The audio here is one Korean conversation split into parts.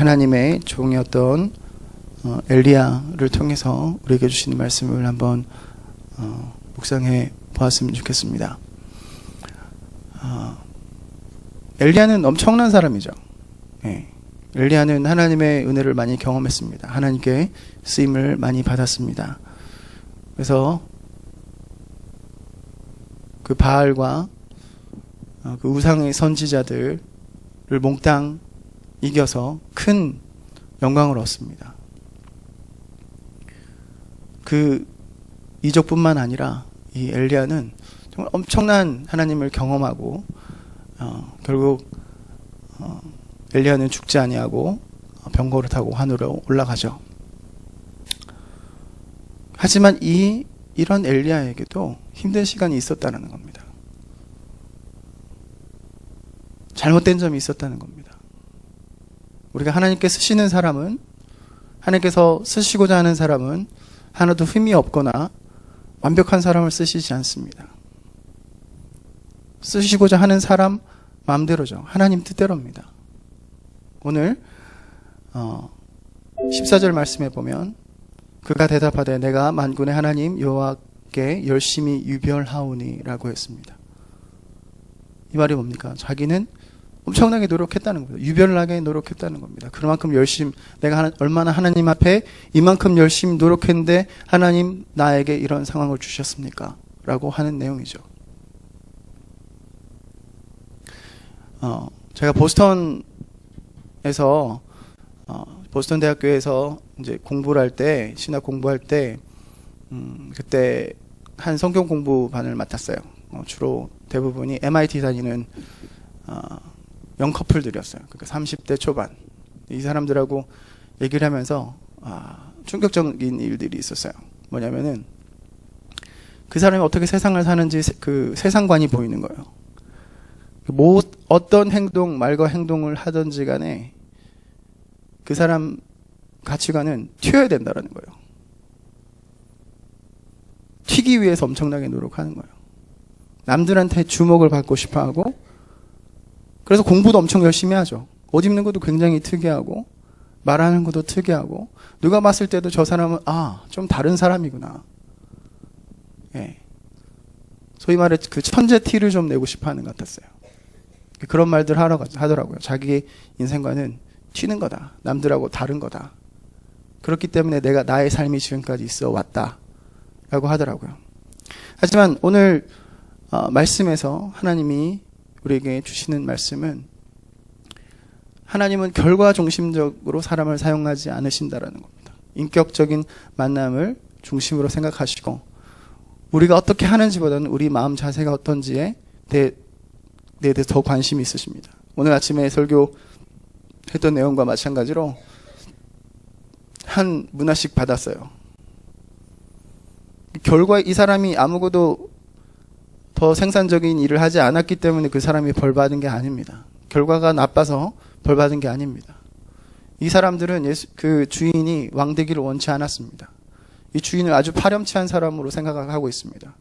하나님의 종이었던 엘리야를 통해서 우리에게 주시는 말씀을 한번 묵상해 보았으면 좋겠습니다. 엘리야는 엄청난 사람이죠. 엘리야는 하나님의 은혜를 많이 경험했습니다. 하나님께 쓰임을 많이 받았습니다. 그래서 그 바알과 그 우상의 선지자들을 몽땅 이겨서 큰 영광을 얻습니다. 그 이적뿐만 아니라 이 엘리야는 정말 엄청난 하나님을 경험하고 결국 엘리야는 죽지 아니하고 병거를 타고 하늘로 올라가죠. 하지만 이런 엘리야에게도 힘든 시간이 있었다는 겁니다. 잘못된 점이 있었다는 겁니다. 우리가 하나님께 쓰시는 사람은, 하나님께서 쓰시고자 하는 사람은 하나도 흠이 없거나 완벽한 사람을 쓰시지 않습니다. 쓰시고자 하는 사람 마음대로죠. 하나님 뜻대로입니다. 오늘 14절 말씀에 보면 그가 대답하되 내가 만군의 하나님 여호와께 열심히 유별하오니 라고 했습니다. 이 말이 뭡니까? 자기는 엄청나게 노력했다는 겁니다. 유별나게 노력했다는 겁니다. 그만큼 내가 얼마나 하나님 앞에 이만큼 열심히 노력했는데 하나님 나에게 이런 상황을 주셨습니까? 라고 하는 내용이죠. 제가 보스턴 대학교에서 이제 공부를 할 때, 신학 공부할 때, 그때 한 성경 공부반을 맡았어요. 주로 대부분이 MIT 다니는 영 커플들이었어요. 그러니까 30대 초반. 이 사람들하고 얘기를 하면서 충격적인 일들이 있었어요. 뭐냐면은 그 사람이 어떻게 세상을 사는지 그 세상관이 보이는 거예요. 어떤 행동, 말과 행동을 하든지 간에 그 사람 가치관은 튀어야 된다라는 거예요. 튀기 위해서 엄청나게 노력하는 거예요. 남들한테 주목을 받고 싶어 하고, 그래서 공부도 엄청 열심히 하죠. 옷 입는 것도 굉장히 특이하고, 말하는 것도 특이하고, 누가 봤을 때도 저 사람은, 좀 다른 사람이구나. 소위 말해 그 천재 티를 좀 내고 싶어 하는 것 같았어요. 그런 말들 하더라고요. 자기 인생과는 튀는 거다. 남들하고 다른 거다. 그렇기 때문에 내가 나의 삶이 지금까지 있어 왔다. 라고 하더라고요. 하지만 오늘 말씀에서 하나님이 우리에게 주시는 말씀은, 하나님은 결과 중심적으로 사람을 사용하지 않으신다라는 겁니다. 인격적인 만남을 중심으로 생각하시고, 우리가 어떻게 하는지보다는 우리 마음 자세가 어떤지에 대해서 더 관심이 있으십니다. 오늘 아침에 설교했던 내용과 마찬가지로 한 문화씩 받았어요. 결과 이 사람이 아무것도 더 생산적인 일을 하지 않았기 때문에 그 사람이 벌 받은 게 아닙니다. 결과가 나빠서 벌 받은 게 아닙니다. 이 사람들은 그 주인이 왕되기를 원치 않았습니다. 이 주인을 아주 파렴치한 사람으로 생각하고 있습니다.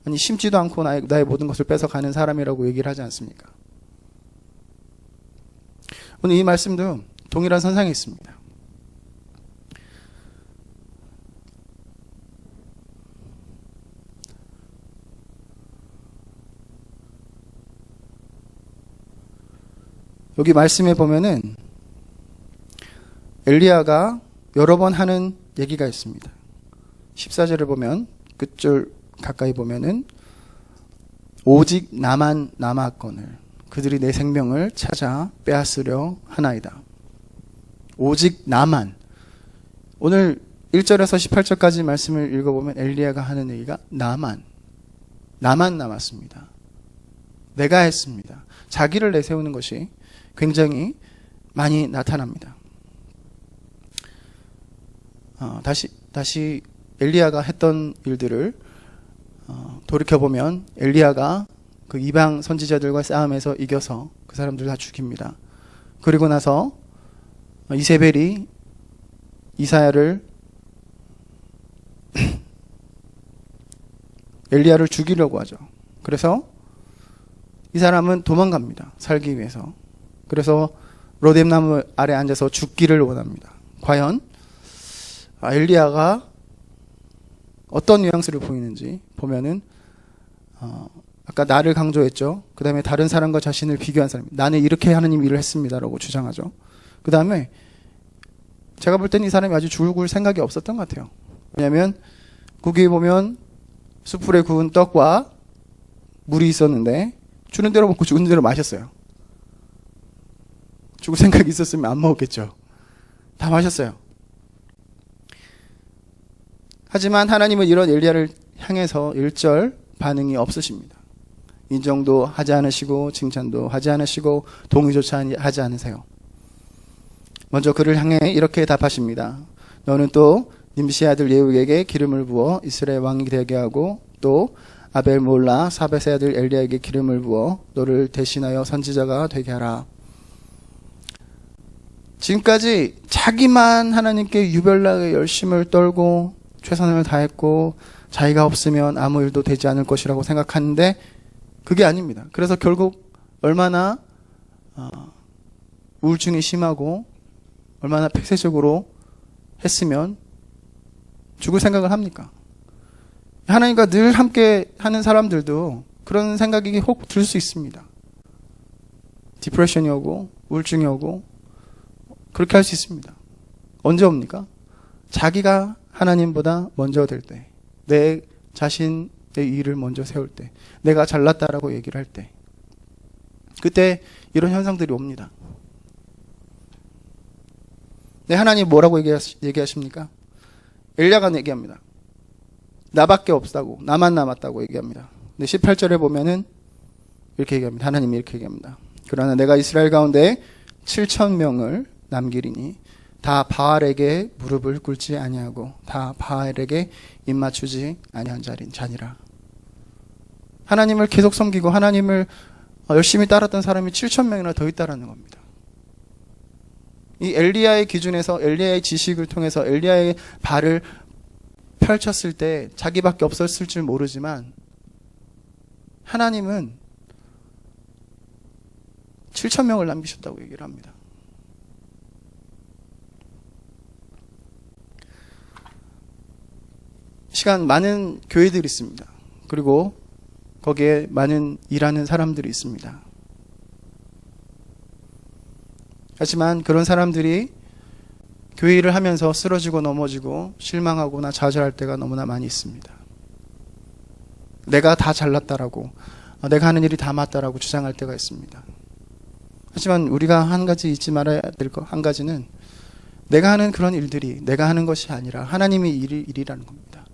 아니, 심지도 않고 나의 모든 것을 뺏어가는 사람이라고 얘기를 하지 않습니까? 오늘 이 말씀도 동일한 선상에 있습니다. 여기 말씀에 보면은 엘리야가 여러 번 하는 얘기가 있습니다. 14절을 보면, 끝줄 가까이 보면은 오직 나만 남았거늘 그들이 내 생명을 찾아 빼앗으려 하나이다. 오직 나만. 오늘 1절에서 18절까지 말씀을 읽어보면 엘리야가 하는 얘기가 나만 남았습니다. 내가 했습니다. 자기를 내세우는 것이 굉장히 많이 나타납니다. 다시 엘리야가 했던 일들을 돌이켜보면, 엘리야가 그 이방 선지자들과 싸움에서 이겨서 그 사람들 다 죽입니다. 그리고 나서 이세벨이 이사야를 엘리야를 죽이려고 하죠. 그래서 이 사람은 도망갑니다. 살기 위해서. 그래서 로뎀나무 아래 앉아서 죽기를 원합니다. 과연 엘리야가 어떤 뉘앙스를 보이는지 보면은 아까 나를 강조했죠. 그 다음에 다른 사람과 자신을 비교한 사람, 나는 이렇게 하나님 일을 했습니다라고 주장하죠. 그 다음에 제가 볼 때는 이 사람이 아주 죽을 생각이 없었던 것 같아요. 왜냐하면 거기에 보면 숯불에 구운 떡과 물이 있었는데 주는 대로 먹고 죽은 대로 마셨어요. 죽을 생각이 있었으면 안 먹었겠죠. 다 마셨어요. 하지만 하나님은 이런 엘리야를 향해서 일절 반응이 없으십니다. 인정도 하지 않으시고 칭찬도 하지 않으시고 동의조차 하지 않으세요. 먼저 그를 향해 이렇게 답하십니다. 너는 또 님시 아들 예후에게 기름을 부어 이스라엘 왕이 되게 하고 또 아벨 몰라 사벳의 아들 엘리야에게 기름을 부어 너를 대신하여 선지자가 되게 하라. 지금까지 자기만 하나님께 유별나게 열심을 떨고 최선을 다했고 자기가 없으면 아무 일도 되지 않을 것이라고 생각하는데 그게 아닙니다. 그래서 결국 얼마나 우울증이 심하고 얼마나 폐쇄적으로 했으면 죽을 생각을 합니까? 하나님과 늘 함께 하는 사람들도 그런 생각이 혹 들 수 있습니다. 디프레션이 오고 우울증이 오고 그렇게 할 수 있습니다. 언제 옵니까? 자기가 하나님보다 먼저 될 때, 내 자신의 일을 먼저 세울 때, 내가 잘났다라고 얘기를 할 때, 그때 이런 현상들이 옵니다. 네, 하나님 뭐라고 얘기하십니까? 엘리야가 얘기합니다. 나밖에 없다고, 나만 남았다고 얘기합니다. 근데 18절에 보면은 이렇게 얘기합니다. 하나님이 이렇게 얘기합니다. 그러나 내가 이스라엘 가운데 7,000명을 남기리니 다 바알에게 무릎을 꿇지 아니하고 다 바알에게 입맞추지 아니한 자니라. 하나님을 계속 섬기고 하나님을 열심히 따랐던 사람이 7,000명이나 더 있다라는 겁니다. 이 엘리야의 기준에서 엘리야의 지식을 통해서 엘리야의 발을 펼쳤을 때 자기밖에 없었을 줄 모르지만 하나님은 7,000명을 남기셨다고 얘기를 합니다. 시간 많은 교회들이 있습니다. 그리고 거기에 많은 일하는 사람들이 있습니다. 하지만 그런 사람들이 교회 일을 하면서 쓰러지고 넘어지고 실망하거나 좌절할 때가 너무나 많이 있습니다. 내가 다 잘났다라고, 내가 하는 일이 다 맞다라고 주장할 때가 있습니다. 하지만 우리가 한 가지 잊지 말아야 될 것 한 가지는 내가 하는 그런 일들이 내가 하는 것이 아니라 하나님의 일이라는 겁니다.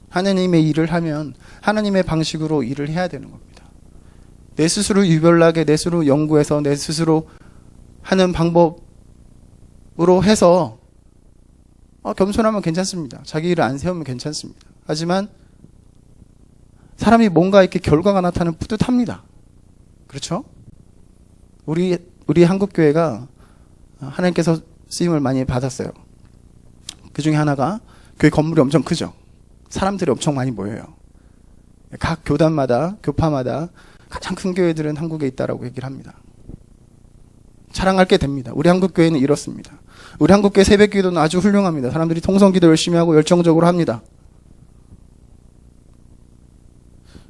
하나님의 일을 하면 하나님의 방식으로 일을 해야 되는 겁니다. 내 스스로 유별나게 내 스스로 연구해서 내 스스로 하는 방법으로 해서 겸손하면 괜찮습니다. 자기 일을 안 세우면 괜찮습니다. 하지만 사람이 뭔가 이렇게 결과가 나타나면 뿌듯합니다. 그렇죠? 우리 한국교회가 하나님께서 쓰임을 많이 받았어요. 그 중에 하나가 교회 건물이 엄청 크죠. 사람들이 엄청 많이 모여요. 각 교단마다, 교파마다 가장 큰 교회들은 한국에 있다라고 얘기를 합니다. 자랑할 게 됩니다. 우리 한국교회는 이렇습니다. 우리 한국교회 새벽기도는 아주 훌륭합니다. 사람들이 통성기도 열심히 하고 열정적으로 합니다.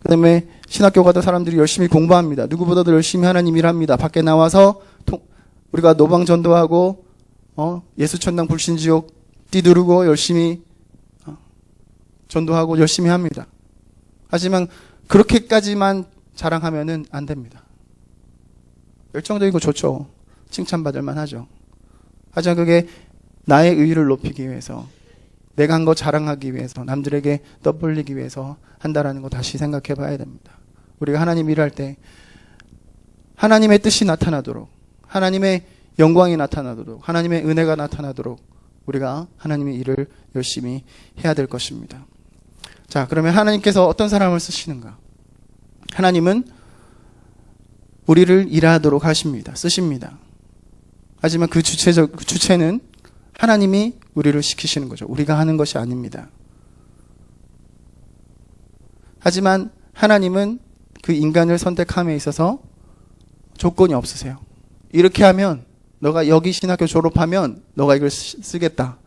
그 다음에 신학교 가다 사람들이 열심히 공부합니다. 누구보다도 열심히 하나님 일합니다. 밖에 나와서 우리가 노방전도하고 예수천당 불신지옥 뛰두르고 열심히 전도하고 열심히 합니다. 하지만 그렇게까지만 자랑하면은 안 됩니다. 열정적이고 좋죠. 칭찬받을 만하죠. 하지만 그게 나의 의의를 높이기 위해서, 내가 한 거 자랑하기 위해서, 남들에게 떠벌리기 위해서 한다라는 거 다시 생각해 봐야 됩니다. 우리가 하나님 일할 때 하나님의 뜻이 나타나도록, 하나님의 영광이 나타나도록, 하나님의 은혜가 나타나도록 우리가 하나님의 일을 열심히 해야 될 것입니다. 자, 그러면 하나님께서 어떤 사람을 쓰시는가? 하나님은 우리를 일하도록 하십니다. 쓰십니다. 하지만 그 주체는 하나님이 우리를 시키시는 거죠. 우리가 하는 것이 아닙니다. 하지만 하나님은 그 인간을 선택함에 있어서 조건이 없으세요. 이렇게 하면 너가 여기 신학교 졸업하면 너가 이걸 쓰겠다.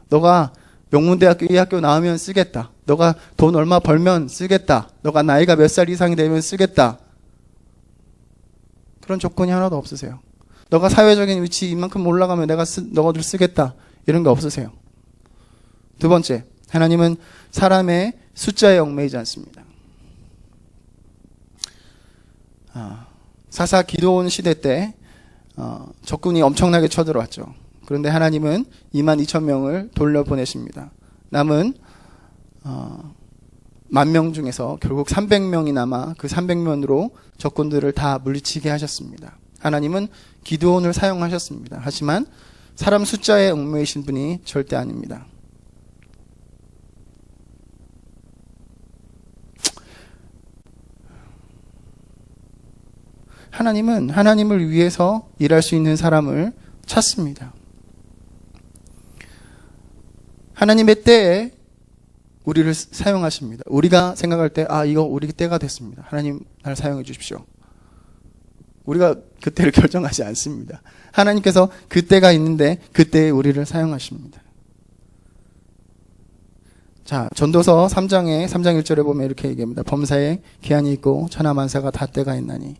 너가 명문대학교 이 학교 나오면 쓰겠다. 너가 돈 얼마 벌면 쓰겠다. 너가 나이가 몇 살 이상이 되면 쓰겠다. 그런 조건이 하나도 없으세요. 너가 사회적인 위치 이만큼 올라가면 너가들 쓰겠다. 이런 게 없으세요. 두 번째, 하나님은 사람의 숫자에 얽매이지 않습니다. 사사 기드온 시대 때 적군이 엄청나게 쳐들어왔죠. 그런데 하나님은 22,000명을 돌려보내십니다. 남은 10,000명 중에서 결국 300명이 남아 그 300명으로 적군들을 다 물리치게 하셨습니다. 하나님은 기드온을 사용하셨습니다. 하지만 사람 숫자에 얽매이신 분이 절대 아닙니다. 하나님은 하나님을 위해서 일할 수 있는 사람을 찾습니다. 하나님의 때에 우리를 사용하십니다. 우리가 생각할 때, 이거 우리 때가 됐습니다. 하나님 나를 사용해 주십시오. 우리가 그때를 결정하지 않습니다. 하나님께서 그때가 있는데 그때에 우리를 사용하십니다. 자, 전도서 3장 1절에 보면 이렇게 얘기합니다. 범사에 기한이 있고 천하만사가 다 때가 있나니.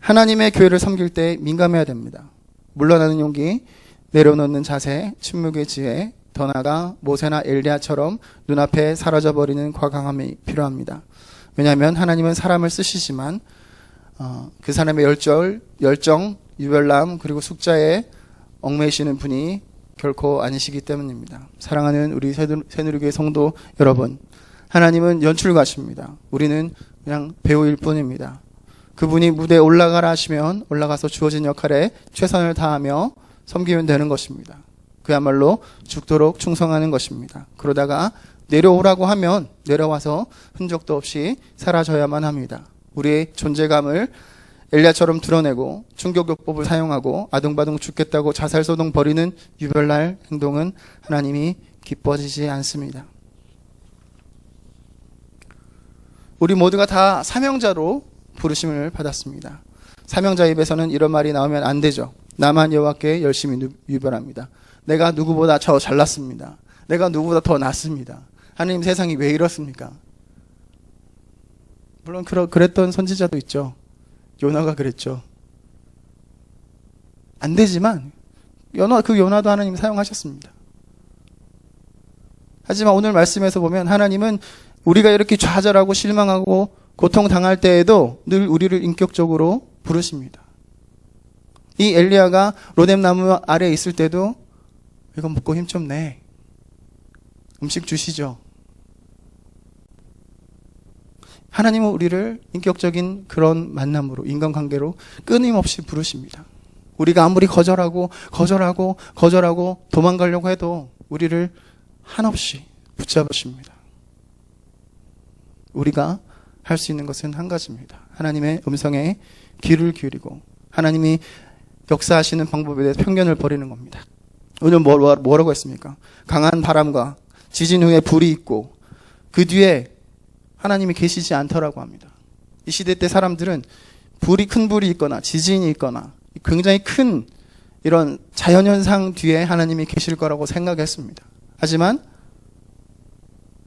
하나님의 교회를 섬길 때 민감해야 됩니다. 물러나는 용기, 내려놓는 자세, 침묵의 지혜, 더 나아가 모세나 엘리야처럼 눈앞에 사라져버리는 과감함이 필요합니다. 왜냐하면 하나님은 사람을 쓰시지만 그 사람의 열정, 유별남 그리고 숙자에 얽매이시는 분이 결코 아니시기 때문입니다. 사랑하는 우리 새누리교회 성도 여러분, 하나님은 연출가십니다. 우리는 그냥 배우일 뿐입니다. 그분이 무대에 올라가라 하시면 올라가서 주어진 역할에 최선을 다하며 섬기면 되는 것입니다. 그야말로 죽도록 충성하는 것입니다. 그러다가 내려오라고 하면 내려와서 흔적도 없이 사라져야만 합니다. 우리의 존재감을 엘리야처럼 드러내고 충격요법을 사용하고 아둥바둥 죽겠다고 자살소동 벌이는 유별날 행동은 하나님이 기뻐지지 않습니다. 우리 모두가 다 사명자로 부르심을 받았습니다. 사명자 입에서는 이런 말이 나오면 안 되죠. 나만 여호와께 열심히 유별합니다. 내가 누구보다 더 잘났습니다. 내가 누구보다 더 낫습니다. 하나님 세상이 왜 이렇습니까? 물론 그랬던 선지자도 있죠. 요나가 그랬죠. 안 되지만 그 요나도 하나님 사용하셨습니다. 하지만 오늘 말씀에서 보면 하나님은 우리가 이렇게 좌절하고 실망하고 고통당할 때에도 늘 우리를 인격적으로 부르십니다. 이 엘리야가 로뎀 나무 아래에 있을 때도 이거 먹고 힘 좀 내. 음식 주시죠. 하나님은 우리를 인격적인 그런 만남으로, 인간관계로 끊임없이 부르십니다. 우리가 아무리 거절하고 도망가려고 해도 우리를 한없이 붙잡으십니다. 우리가 할 수 있는 것은 한 가지입니다. 하나님의 음성에 귀를 기울이고 하나님이 역사하시는 방법에 대해서 편견을 버리는 겁니다. 오늘 뭐라고 했습니까? 강한 바람과 지진 후에 불이 있고 그 뒤에 하나님이 계시지 않더라고 합니다. 이 시대 때 사람들은 큰 불이 있거나 지진이 있거나 굉장히 큰 이런 자연현상 뒤에 하나님이 계실 거라고 생각했습니다. 하지만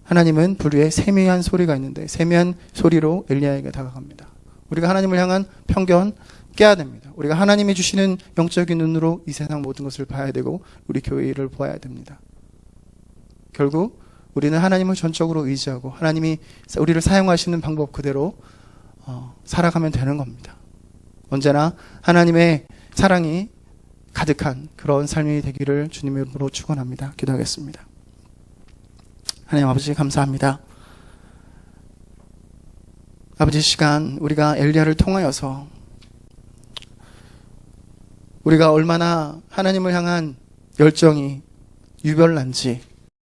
하나님은 불 위에 세미한 소리가 있는데 세미한 소리로 엘리야에게 다가갑니다. 우리가 하나님을 향한 편견 깨야 됩니다. 우리가 하나님이 주시는 영적인 눈으로 이 세상 모든 것을 봐야 되고 우리 교회 일을 보아야 됩니다. 결국 우리는 하나님을 전적으로 의지하고 하나님이 우리를 사용하시는 방법 그대로 살아가면 되는 겁니다. 언제나 하나님의 사랑이 가득한 그런 삶이 되기를 주님의 이름으로 축원합니다. 기도하겠습니다. 하나님 아버지 감사합니다. 아버지 시간 우리가 엘리야를 통하여서 우리가 얼마나 하나님을 향한 열정이 유별난지